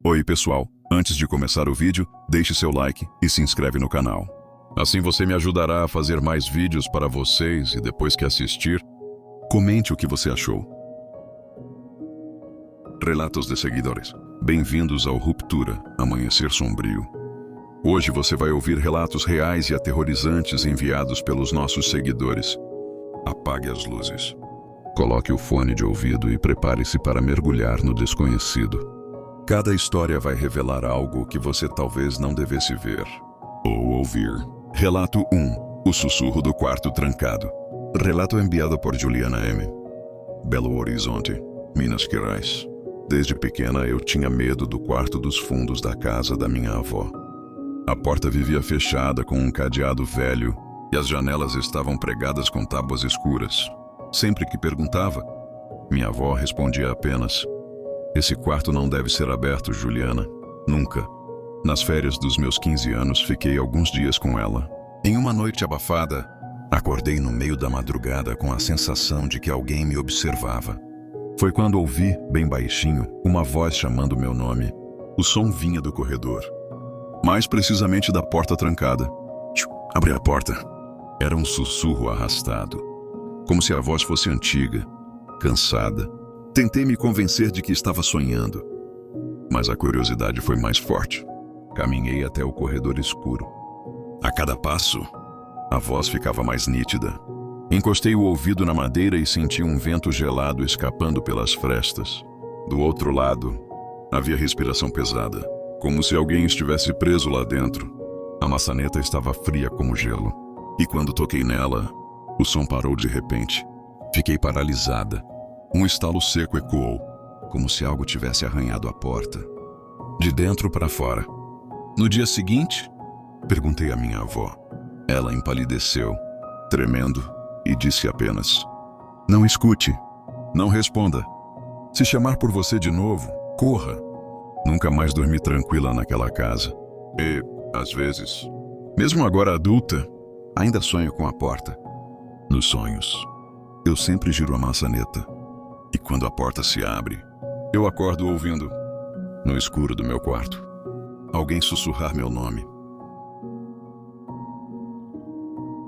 Oi pessoal, antes de começar o vídeo, deixe seu like e se inscreve no canal. Assim você me ajudará a fazer mais vídeos para vocês e depois que assistir, comente o que você achou. Relatos de seguidores. Bem-vindos ao Ruptura, Amanhecer Sombrio. Hoje você vai ouvir relatos reais e aterrorizantes enviados pelos nossos seguidores. Apague as luzes. Coloque o fone de ouvido e prepare-se para mergulhar no desconhecido. Cada história vai revelar algo que você talvez não devesse ver ou ouvir. Relato 1. O sussurro do quarto trancado. Relato enviado por Juliana M. Belo Horizonte, Minas Gerais. Desde pequena eu tinha medo do quarto dos fundos da casa da minha avó. A porta vivia fechada com um cadeado velho e as janelas estavam pregadas com tábuas escuras. Sempre que perguntava, minha avó respondia apenas: "Esse quarto não deve ser aberto, Juliana. Nunca." Nas férias dos meus 15 anos, fiquei alguns dias com ela. Em uma noite abafada, acordei no meio da madrugada com a sensação de que alguém me observava. Foi quando ouvi, bem baixinho, uma voz chamando meu nome. O som vinha do corredor, mais precisamente da porta trancada. Abri a porta. Era um sussurro arrastado, como se a voz fosse antiga, cansada. Tentei me convencer de que estava sonhando, mas a curiosidade foi mais forte. Caminhei até o corredor escuro. A cada passo, a voz ficava mais nítida. Encostei o ouvido na madeira e senti um vento gelado escapando pelas frestas. Do outro lado, havia respiração pesada, como se alguém estivesse preso lá dentro. A maçaneta estava fria como gelo, e quando toquei nela, o som parou de repente. Fiquei paralisada. Um estalo seco ecoou, como se algo tivesse arranhado a porta, de dentro para fora. No dia seguinte, perguntei à minha avó. Ela empalideceu, tremendo, e disse apenas: "Não escute, não responda. Se chamar por você de novo, corra." Nunca mais dormi tranquila naquela casa. E, às vezes, mesmo agora adulta, ainda sonho com a porta. Nos sonhos, eu sempre giro a maçaneta. E quando a porta se abre, eu acordo ouvindo, no escuro do meu quarto, alguém sussurrar meu nome.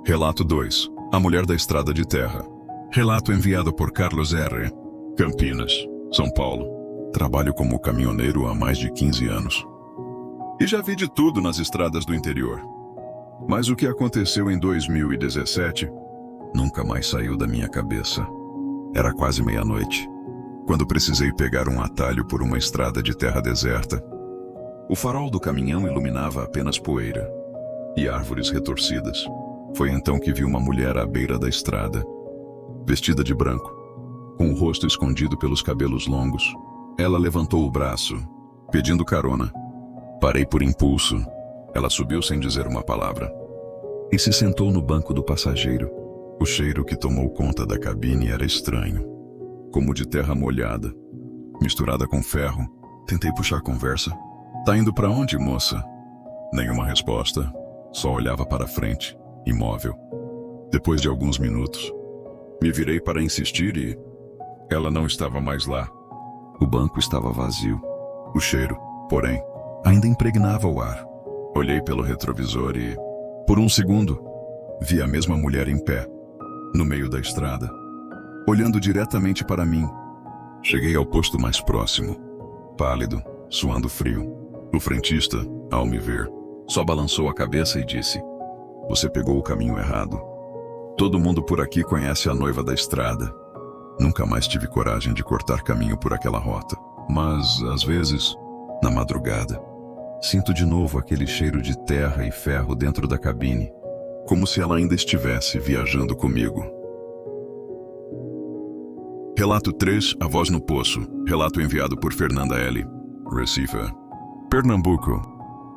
Relato 2. A mulher da estrada de terra. Relato enviado por Carlos R. Campinas, São Paulo. Trabalho como caminhoneiro há mais de 15 anos. E já vi de tudo nas estradas do interior. Mas o que aconteceu em 2017 nunca mais saiu da minha cabeça. Era quase meia-noite, quando precisei pegar um atalho por uma estrada de terra deserta. O farol do caminhão iluminava apenas poeira e árvores retorcidas. Foi então que vi uma mulher à beira da estrada, vestida de branco, com o rosto escondido pelos cabelos longos. Ela levantou o braço, pedindo carona. Parei por impulso. Ela subiu sem dizer uma palavra e se sentou no banco do passageiro. O cheiro que tomou conta da cabine era estranho, como de terra molhada, misturada com ferro. Tentei puxar conversa. "Tá indo pra onde, moça?" Nenhuma resposta, só olhava para frente, imóvel. Depois de alguns minutos, me virei para insistir e ela não estava mais lá. O banco estava vazio. O cheiro, porém, ainda impregnava o ar. Olhei pelo retrovisor e, por um segundo, vi a mesma mulher em pé, no meio da estrada, olhando diretamente para mim. Cheguei ao posto mais próximo, pálido, suando frio. O frentista, ao me ver, só balançou a cabeça e disse: "Você pegou o caminho errado. Todo mundo por aqui conhece a noiva da estrada." Nunca mais tive coragem de cortar caminho por aquela rota. Mas, às vezes, na madrugada, sinto de novo aquele cheiro de terra e ferro dentro da cabine, como se ela ainda estivesse viajando comigo. Relato 3. A voz no poço. Relato enviado por Fernanda L. Recife, Pernambuco.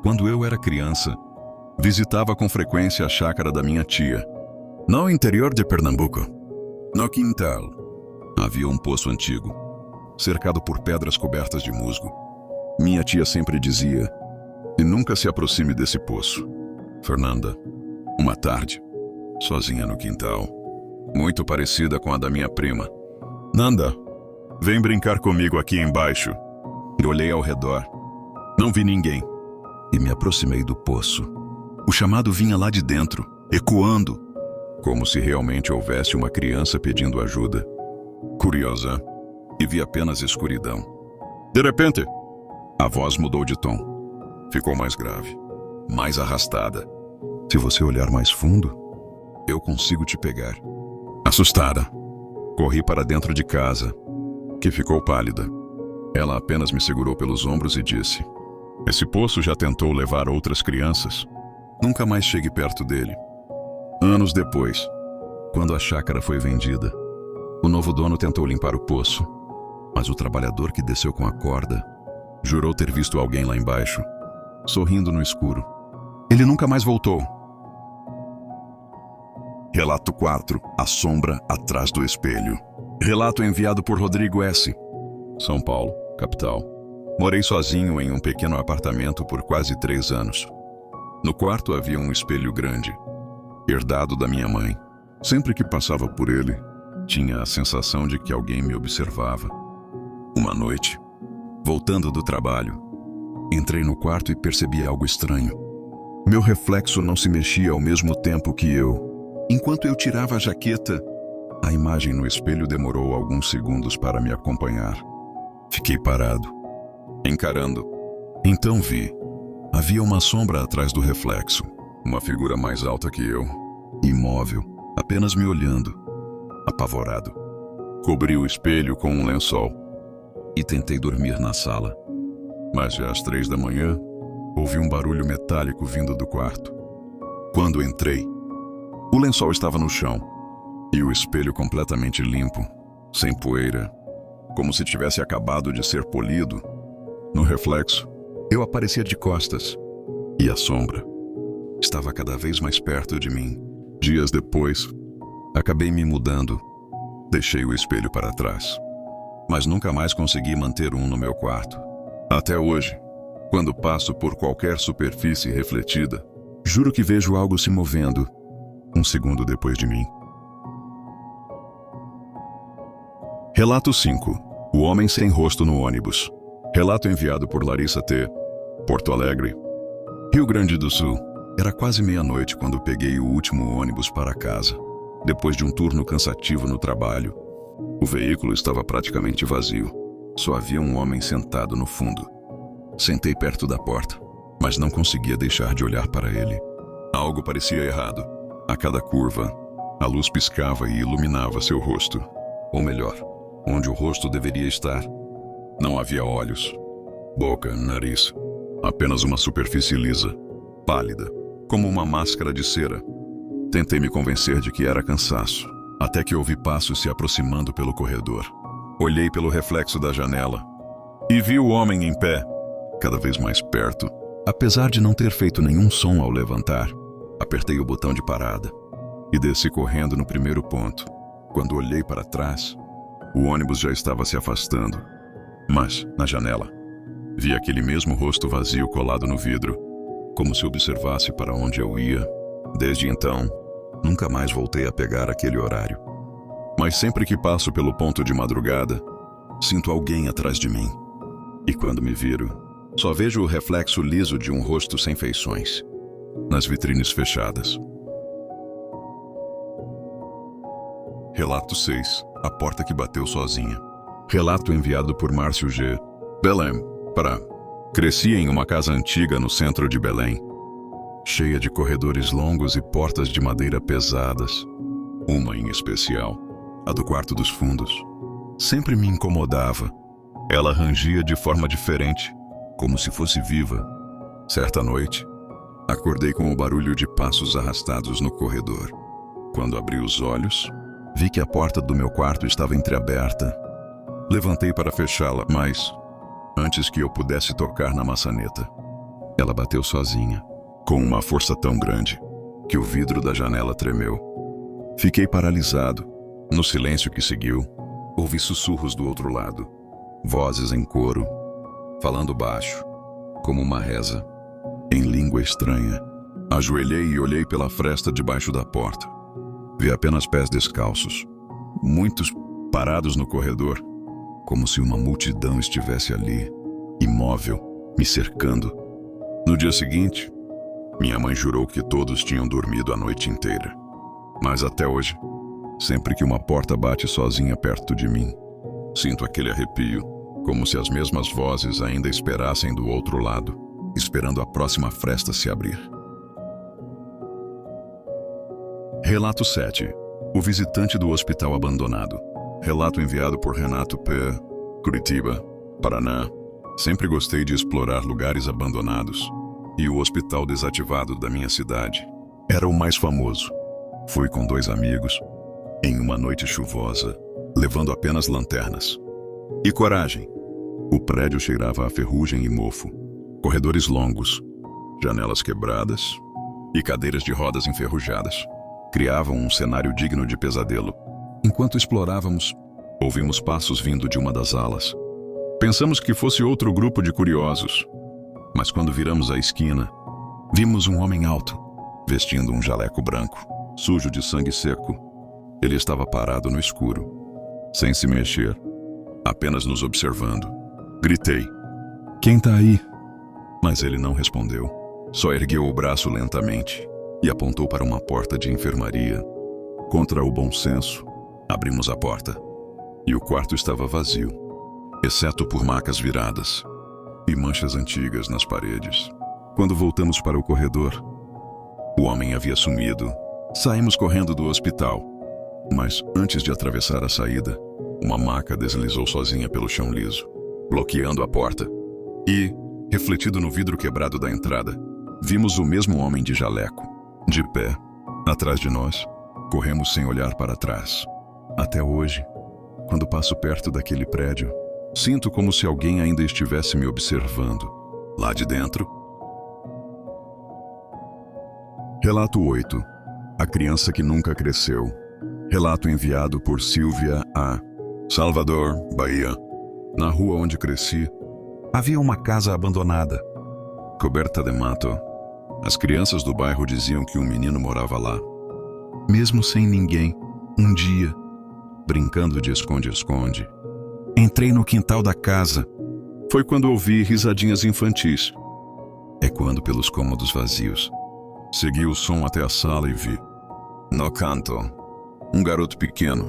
Quando eu era criança, visitava com frequência a chácara da minha tia, no interior de Pernambuco. No quintal, havia um poço antigo, cercado por pedras cobertas de musgo. Minha tia sempre dizia: "E nunca se aproxime desse poço." Fernanda, uma tarde, sozinha no quintal, muito parecida com a da minha prima: "Nanda, vem brincar comigo aqui embaixo." Olhei ao redor. Não vi ninguém e me aproximei do poço. O chamado vinha lá de dentro, ecoando, como se realmente houvesse uma criança pedindo ajuda. Curiosa, e vi apenas escuridão. De repente, a voz mudou de tom. Ficou mais grave, mais arrastada. Se você olhar mais fundo, eu consigo te pegar. Assustada, corri para dentro de casa, que ficou pálida. Ela apenas me segurou pelos ombros e disse: esse poço já tentou levar outras crianças. Nunca mais chegue perto dele. Anos depois, quando a chácara foi vendida, o novo dono tentou limpar o poço, mas o trabalhador que desceu com a corda jurou ter visto alguém lá embaixo, sorrindo no escuro. Ele nunca mais voltou. Relato 4. A sombra atrás do espelho. Relato enviado por Rodrigo S. São Paulo, capital. Morei sozinho em um pequeno apartamento por quase 3 anos. No quarto havia um espelho grande, herdado da minha mãe. Sempre que passava por ele, tinha a sensação de que alguém me observava. Uma noite, voltando do trabalho, entrei no quarto e percebi algo estranho. Meu reflexo não se mexia ao mesmo tempo que eu. Enquanto eu tirava a jaqueta, a imagem no espelho demorou alguns segundos para me acompanhar. Fiquei parado, encarando. Então vi. Havia uma sombra atrás do reflexo. Uma figura mais alta que eu, imóvel, apenas me olhando. Apavorado, cobri o espelho com um lençol e tentei dormir na sala. Mas já às 3 da manhã, ouvi um barulho metálico vindo do quarto. Quando entrei, o lençol estava no chão e o espelho completamente limpo, sem poeira, como se tivesse acabado de ser polido. No reflexo, eu aparecia de costas e a sombra estava cada vez mais perto de mim. Dias depois, acabei me mudando. Deixei o espelho para trás, mas nunca mais consegui manter um no meu quarto. Até hoje, quando passo por qualquer superfície refletida, juro que vejo algo se movendo um segundo depois de mim. Relato 5. O homem sem rosto no ônibus. Relato enviado por Larissa T. Porto Alegre, Rio Grande do Sul. Era quase meia-noite quando peguei o último ônibus para casa. Depois de um turno cansativo no trabalho, o veículo estava praticamente vazio. Só havia um homem sentado no fundo. Sentei perto da porta, mas não conseguia deixar de olhar para ele. Algo parecia errado. A cada curva, a luz piscava e iluminava seu rosto. Ou melhor, onde o rosto deveria estar. Não havia olhos, boca, nariz. Apenas uma superfície lisa, pálida, como uma máscara de cera. Tentei me convencer de que era cansaço, até que ouvi passos se aproximando pelo corredor. Olhei pelo reflexo da janela e vi o homem em pé, cada vez mais perto. Apesar de não ter feito nenhum som ao levantar, apertei o botão de parada e desci correndo no primeiro ponto. Quando olhei para trás, o ônibus já estava se afastando. Mas, na janela, vi aquele mesmo rosto vazio colado no vidro, como se observasse para onde eu ia. Desde então, nunca mais voltei a pegar aquele horário. Mas sempre que passo pelo ponto de madrugada, sinto alguém atrás de mim. E quando me viro, só vejo o reflexo liso de um rosto sem feições, nas vitrines fechadas. Relato 6. A porta que bateu sozinha. Relato enviado por Márcio G. Belém, Pará. Cresci em uma casa antiga no centro de Belém, cheia de corredores longos e portas de madeira pesadas. Uma em especial, a do quarto dos fundos, sempre me incomodava. Ela rangia de forma diferente, como se fosse viva. Certa noite, acordei com o barulho de passos arrastados no corredor. Quando abri os olhos, vi que a porta do meu quarto estava entreaberta. Levantei para fechá-la, mas, antes que eu pudesse tocar na maçaneta, ela bateu sozinha, com uma força tão grande que o vidro da janela tremeu. Fiquei paralisado. No silêncio que seguiu, ouvi sussurros do outro lado, vozes em coro, falando baixo, como uma reza, em língua estranha. Ajoelhei e olhei pela fresta debaixo da porta. Vi apenas pés descalços, muitos parados no corredor, como se uma multidão estivesse ali, imóvel, me cercando. No dia seguinte, minha mãe jurou que todos tinham dormido a noite inteira. Mas até hoje, sempre que uma porta bate sozinha perto de mim, sinto aquele arrepio, como se as mesmas vozes ainda esperassem do outro lado, esperando a próxima fresta se abrir. Relato 7. O visitante do hospital abandonado. Relato enviado por Renato P., Curitiba, Paraná. Sempre gostei de explorar lugares abandonados, e o hospital desativado da minha cidade era o mais famoso. Fui com 2 amigos, em uma noite chuvosa, levando apenas lanternas. E coragem! O prédio cheirava a ferrugem e mofo. Corredores longos, janelas quebradas e cadeiras de rodas enferrujadas criavam um cenário digno de pesadelo. Enquanto explorávamos, ouvimos passos vindo de uma das alas. Pensamos que fosse outro grupo de curiosos, mas quando viramos a esquina, vimos um homem alto, vestindo um jaleco branco, sujo de sangue seco. Ele estava parado no escuro, sem se mexer, apenas nos observando. Gritei: "Quem tá aí?" Mas ele não respondeu. Só ergueu o braço lentamente e apontou para uma porta de enfermaria. Contra o bom senso, abrimos a porta e o quarto estava vazio, exceto por macas viradas e manchas antigas nas paredes. Quando voltamos para o corredor, o homem havia sumido. Saímos correndo do hospital, mas antes de atravessar a saída, uma maca deslizou sozinha pelo chão liso, bloqueando a porta. E, refletido no vidro quebrado da entrada, vimos o mesmo homem de jaleco, de pé, atrás de nós. Corremos sem olhar para trás. Até hoje, quando passo perto daquele prédio, sinto como se alguém ainda estivesse me observando, lá de dentro. Relato 8. A criança que nunca cresceu. Relato enviado por Silvia A., Salvador, Bahia. Na rua onde cresci, havia uma casa abandonada, coberta de mato. As crianças do bairro diziam que um menino morava lá. Mesmo sem ninguém, um dia, brincando de esconde-esconde, entrei no quintal da casa. Foi quando ouvi risadinhas infantis, ecoando pelos cômodos vazios. Segui o som até a sala e vi, no canto, um garoto pequeno,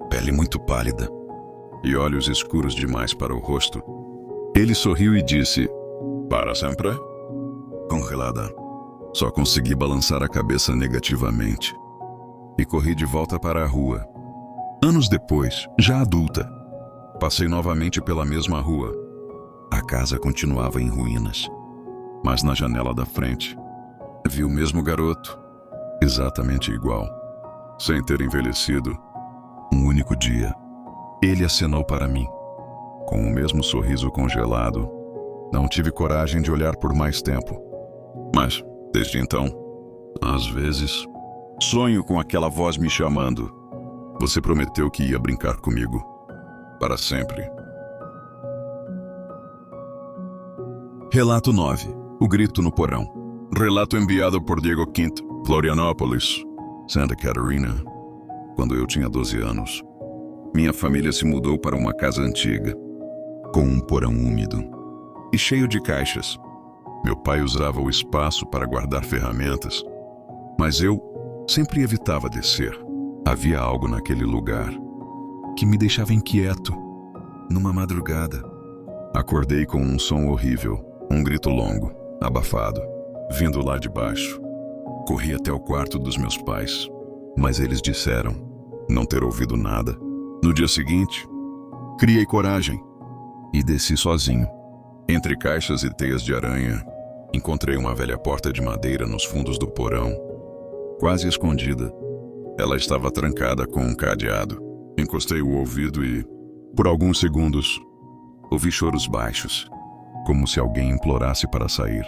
pele muito pálida e olhos escuros demais para o rosto. Ele sorriu e disse: "Para sempre?" Congelada, só consegui balançar a cabeça negativamente e corri de volta para a rua. Anos depois, já adulta, passei novamente pela mesma rua. A casa continuava em ruínas, mas na janela da frente, vi o mesmo garoto, exatamente igual, sem ter envelhecido. Um único dia, ele acenou para mim, com o mesmo sorriso congelado. Não tive coragem de olhar por mais tempo, mas, desde então, às vezes, sonho com aquela voz me chamando. Você prometeu que ia brincar comigo, para sempre. Relato 9. O grito no porão. Relato enviado por Diego Quinto, Florianópolis, Santa Catarina. Quando eu tinha 12 anos, minha família se mudou para uma casa antiga, com um porão úmido e cheio de caixas. Meu pai usava o espaço para guardar ferramentas, mas eu sempre evitava descer. Havia algo naquele lugar que me deixava inquieto. Numa madrugada, acordei com um som horrível, um grito longo, abafado, vindo lá de baixo. Corri até o quarto dos meus pais, mas eles disseram não ter ouvido nada. No dia seguinte, criei coragem e desci sozinho. Entre caixas e teias de aranha, encontrei uma velha porta de madeira nos fundos do porão, quase escondida. Ela estava trancada com um cadeado. Encostei o ouvido e, por alguns segundos, ouvi choros baixos, como se alguém implorasse para sair.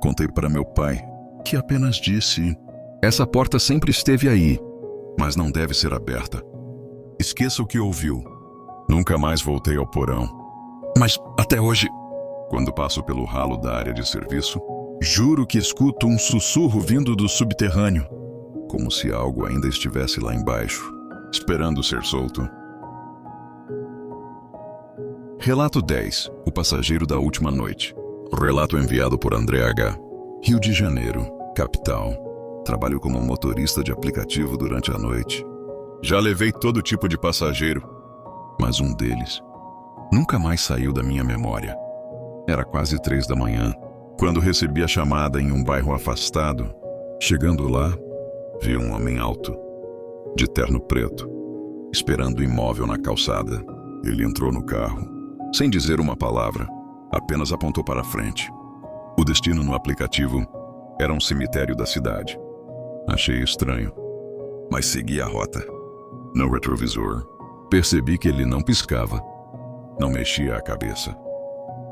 Contei para meu pai, que apenas disse: "Essa porta sempre esteve aí, mas não deve ser aberta." Esqueça o que ouviu. Nunca mais voltei ao porão. Mas, até hoje, quando passo pelo ralo da área de serviço, juro que escuto um sussurro vindo do subterrâneo, como se algo ainda estivesse lá embaixo, esperando ser solto. Relato 10. O passageiro da última noite. Relato enviado por André H. Rio de Janeiro, capital. Trabalho como motorista de aplicativo durante a noite. Já levei todo tipo de passageiro, mas um deles nunca mais saiu da minha memória. Era quase 3 da manhã, quando recebi a chamada em um bairro afastado. Chegando lá, vi um homem alto, de terno preto, esperando o imóvel na calçada. Ele entrou no carro, sem dizer uma palavra, apenas apontou para a frente. O destino no aplicativo era um cemitério da cidade. Achei estranho, mas segui a rota. No retrovisor, percebi que ele não piscava, não mexia a cabeça.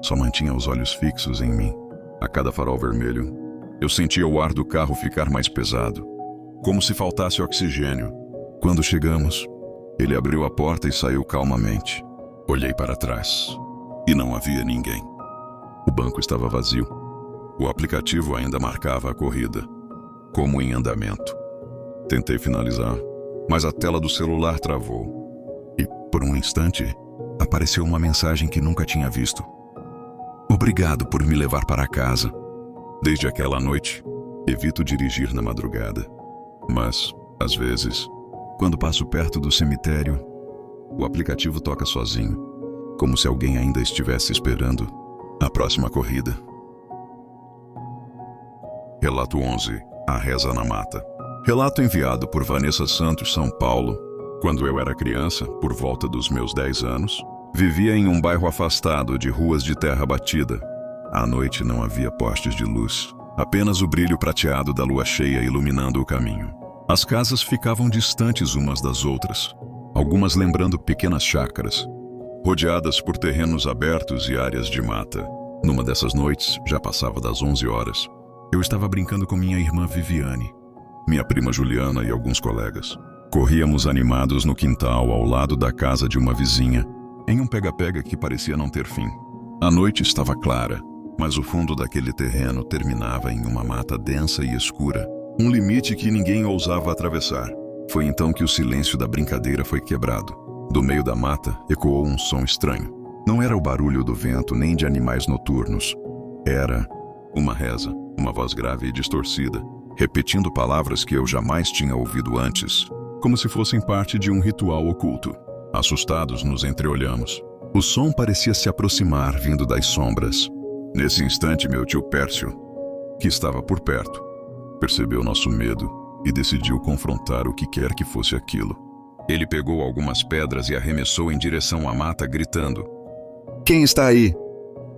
Só mantinha os olhos fixos em mim. A cada farol vermelho, eu sentia o ar do carro ficar mais pesado, como se faltasse oxigênio. Quando chegamos, ele abriu a porta e saiu calmamente. Olhei para trás e não havia ninguém. O banco estava vazio. O aplicativo ainda marcava a corrida, como em andamento. Tentei finalizar, mas a tela do celular travou. E, por um instante, apareceu uma mensagem que nunca tinha visto. Obrigado por me levar para casa. Desde aquela noite, evito dirigir na madrugada. Mas, às vezes, quando passo perto do cemitério, o aplicativo toca sozinho, como se alguém ainda estivesse esperando a próxima corrida. Relato 11. A Reza na Mata. Relato enviado por Vanessa Santos, São Paulo. Quando eu era criança, por volta dos meus 10 anos, vivia em um bairro afastado de ruas de terra batida. À noite não havia postes de luz, apenas o brilho prateado da lua cheia iluminando o caminho. As casas ficavam distantes umas das outras, algumas lembrando pequenas chácaras, rodeadas por terrenos abertos e áreas de mata. Numa dessas noites, já passava das 11 horas, eu estava brincando com minha irmã Viviane, minha prima Juliana e alguns colegas. Corríamos animados no quintal ao lado da casa de uma vizinha, em um pega-pega que parecia não ter fim. A noite estava clara, mas o fundo daquele terreno terminava em uma mata densa e escura, um limite que ninguém ousava atravessar. Foi então que o silêncio da brincadeira foi quebrado. Do meio da mata ecoou um som estranho. Não era o barulho do vento nem de animais noturnos. Era uma reza, uma voz grave e distorcida, repetindo palavras que eu jamais tinha ouvido antes, como se fossem parte de um ritual oculto. Assustados, nos entreolhamos. O som parecia se aproximar, vindo das sombras. Nesse instante, meu tio Pércio, que estava por perto, percebeu nosso medo e decidiu confrontar o que quer que fosse aquilo. Ele pegou algumas pedras e arremessou em direção à mata, gritando: "Quem está aí?"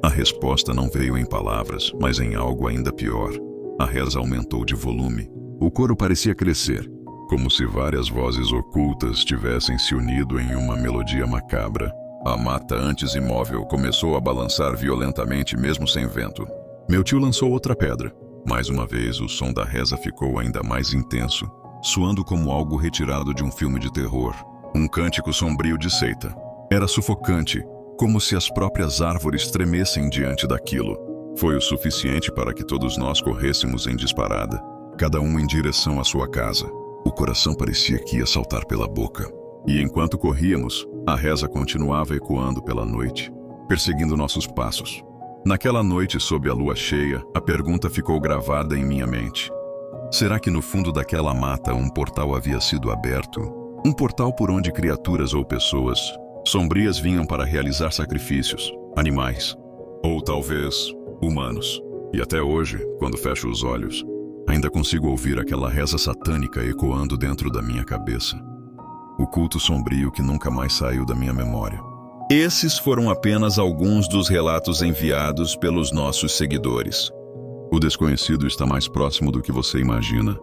A resposta não veio em palavras, mas em algo ainda pior. A reza aumentou de volume. O coro parecia crescer, como se várias vozes ocultas tivessem se unido em uma melodia macabra. A mata, antes imóvel, começou a balançar violentamente mesmo sem vento. Meu tio lançou outra pedra. Mais uma vez, o som da reza ficou ainda mais intenso, soando como algo retirado de um filme de terror. Um cântico sombrio de seita. Era sufocante, como se as próprias árvores tremessem diante daquilo. Foi o suficiente para que todos nós corrêssemos em disparada, cada um em direção à sua casa. O coração parecia que ia saltar pela boca. E enquanto corríamos, a reza continuava ecoando pela noite, perseguindo nossos passos. Naquela noite, sob a lua cheia, a pergunta ficou gravada em minha mente. Será que no fundo daquela mata um portal havia sido aberto? Um portal por onde criaturas ou pessoas sombrias vinham para realizar sacrifícios, animais, ou talvez humanos. E até hoje, quando fecho os olhos, ainda consigo ouvir aquela reza satânica ecoando dentro da minha cabeça. O culto sombrio que nunca mais saiu da minha memória. Esses foram apenas alguns dos relatos enviados pelos nossos seguidores. O desconhecido está mais próximo do que você imagina.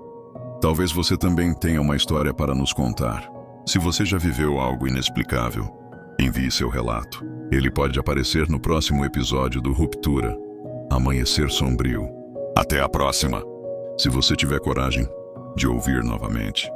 Talvez você também tenha uma história para nos contar. Se você já viveu algo inexplicável, envie seu relato. Ele pode aparecer no próximo episódio do Ruptura, Amanhecer Sombrio. Até a próxima! Se você tiver coragem de ouvir novamente.